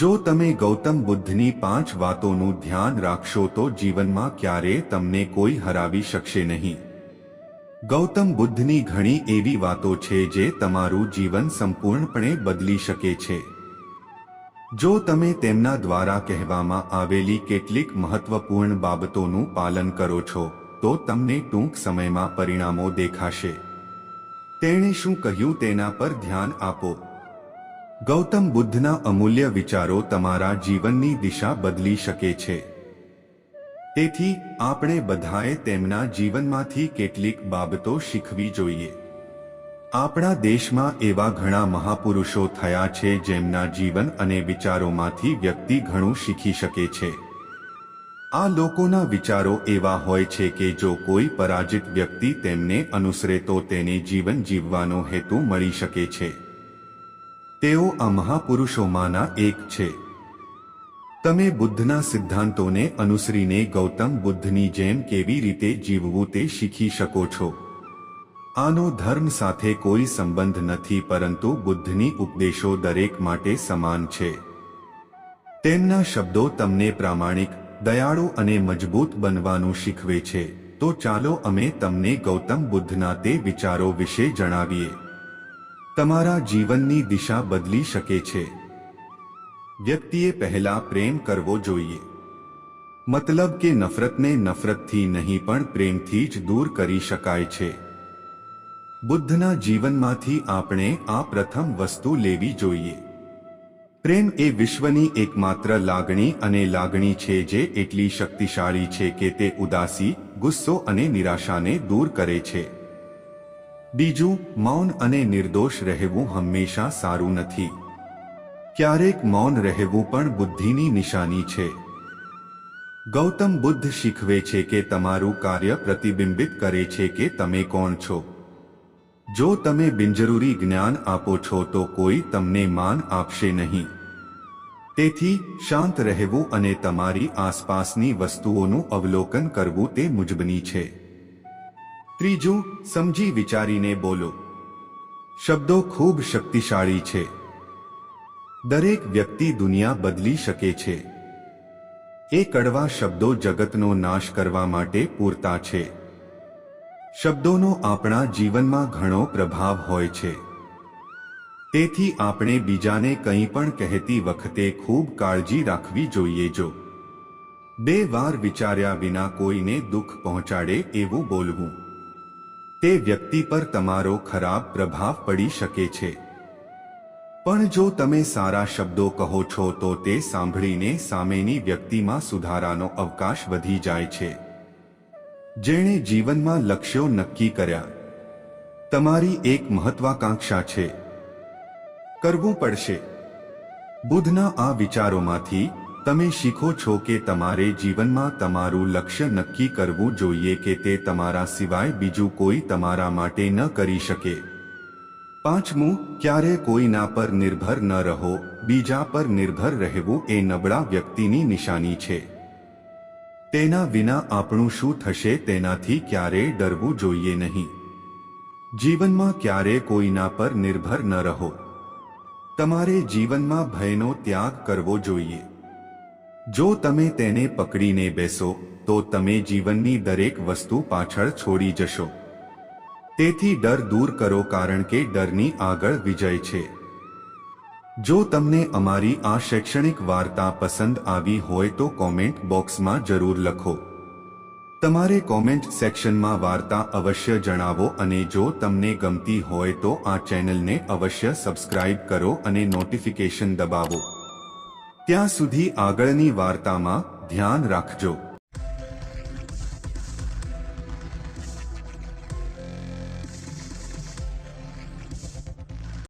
જો તમે ગૌતમ બુદ્ધની 5 વાતોનું ધ્યાન રાખશો તો જીવનમાં ક્યારેય તમને કોઈ હરાવી શકશે નહીં. ગૌતમ બુદ્ધની ઘણી એવી વાતો છે જે તમારું જીવન સંપૂર્ણપણે બદલી શકે છે. જો તમે તેમના દ્વારા કહેવામાં આવેલી કેટલીક મહત્વપૂર્ણ બાબતોનું પાલન કરો છો તો તમને ટૂંક સમયમાં પરિણામો દેખાશે. તેણે શું કહ્યું તેના પર ધ્યાન આપો. ગૌતમ બુદ્ધના અમૂલ્ય વિચારો તમારા જીવનની દિશા બદલી શકે છે. તેથી આપણે બધાએ તેમના જીવનમાંથી કેટલીક બાબતો શીખવી જોઈએ. આપણા દેશમાં એવા ઘણા મહાપુરુષો થયા છે જેમના જીવન અને વિચારોમાંથી વ્યક્તિ ઘણું શીખી શકે છે. આ લોકોના વિચારો એવા હોય છે કે જો કોઈ પરાજિત વ્યક્તિ તેમને અનુસરે તો તેને જીવન જીવવાનો હેતુ મળી શકે છે. તેઓ આ મહાપુરુષોમાંના એક છે. તમે બુદ્ધના સિદ્ધાંતોને અનુસરીને ગૌતમ બુદ્ધની જેમ કેવી રીતે જીવવું તે શીખી શકો છો. આનો ધર્મ સાથે કોઈ સંબંધ નથી, પરંતુ બુદ્ધની ઉપદેશો દરેક માટે સમાન છે. તેમના શબ્દો તમને પ્રામાણિક, દયાળુ અને મજબૂત બનવાનું શીખવે છે. તો ચાલો અમે તમને ગૌતમ બુદ્ધના તે વિચારો વિશે જણાવીએ. તમારા જીવનની દિશા બદલી શકે છે. વ્યક્તિએ પહેલા પ્રેમ કરવો જોઈએ. મતલબ કે નફરતને નફરતથી નહીં પણ પ્રેમથી જ દૂર કરી શકાય છે. બુદ્ધના જીવનમાંથી આપણે આ પ્રથમ વસ્તુ લેવી જોઈએ. પ્રેમ એ વિશ્વની એકમાત્ર લાગણી અને લાગણી છે જે એટલી શક્તિશાળી છે કે તે ઉદાસી, ગુસ્સો અને નિરાશાને દૂર કરે છે. બીજું, મૌન અને નિર્દોષ રહેવું હંમેશા સારું નથી. ક્યારેક મૌન રહેવું પણ બુદ્ધિની નિશાની છે. ગૌતમ બુદ્ધ શીખવે છે કે તમારું કાર્ય પ્રતિબિંબિત કરે છે કે તમે કોણ છો. જો તમે બિનજરૂરી જ્ઞાન આપો છો તો કોઈ તમને માન આપશે નહીં. તેથી શાંત રહેવું અને તમારી આસપાસની વસ્તુઓનું અવલોકન કરવું તે મુજબની છે. ત્રીજું, સમજી વિચારીને બોલો. શબ્દો ખૂબ શક્તિશાળી છે. દરેક વ્યક્તિ દુનિયા બદલી શકે છે. એ કડવા શબ્દો જગતનો નાશ કરવા માટે પૂરતા છે. શબ્દોનો આપણા જીવનમાં ઘણો પ્રભાવ હોય છે. તેથી આપણે બીજાને કંઈ પણ કહેતી વખતે ખૂબ કાળજી રાખવી જોઈએ. જો 2 વાર વિચાર્યા વિના કોઈને દુઃખ પહોંચાડે એવું બોલવું, તે વ્યક્તિ પર તમારો ખરાબ પ્રભાવ પડી શકે છે. પણ જો તમે સારા શબ્દો કહો છો તો તે સાંભળીને સામેની વ્યક્તિમાં સુધારાનો અવકાશ વધી જાય છે. જેણે જીવનમાં લક્ષ્યો નક્કી કર્યા. તમારી એક મહત્વાકાંક્ષા છે. કરવું પડશે. બુદ્ધના આ વિચારોમાંથી તમે શીખો છો કે તમારે જીવનમાં તમારું લક્ષ્ય નક્કી કરવું જોઈએ કે તે તમારા સિવાય બીજું કોઈ તમારા માટે ન કરી શકે. પાંચમું, ક્યારે કોઈના પર નિર્ભર ન રહો. બીજા પર નિર્ભર રહેવું એ નબળા વ્યક્તિની નિશાની છે. તેના વિના આપણું શું થશે તેનાથી ક્યારેય ડરવું જોઈએ નહીં. જીવનમાં ક્યારે કોઈના પર નિર્ભર ન રહો. તમારે જીવનમાં ભયનો ત્યાગ કરવો જોઈએ. જો તમે તેને પકડીને બેસો તો તમે જીવનની દરેક વસ્તુ પાછળ છોડી જશો. તેથી ડર દૂર કરો, કારણ કે ડરની આગળ વિજય છે. જો તમને અમારી આ શૈક્ષણિક વાર્તા પસંદ આવી હોય તો કોમેન્ટ બોક્સમાં જરૂર લખો. તમારે કોમેન્ટ સેક્શનમાં વાર્તા અવશ્ય જણાવો અને જો તમને ગમતી હોય તો આ ચેનલને અવશ્ય સબસ્ક્રાઇબ કરો અને નોટિફિકેશન દબાવો. ત્યાં સુધી આગળની વાર્તામાં ધ્યાન રાખજો.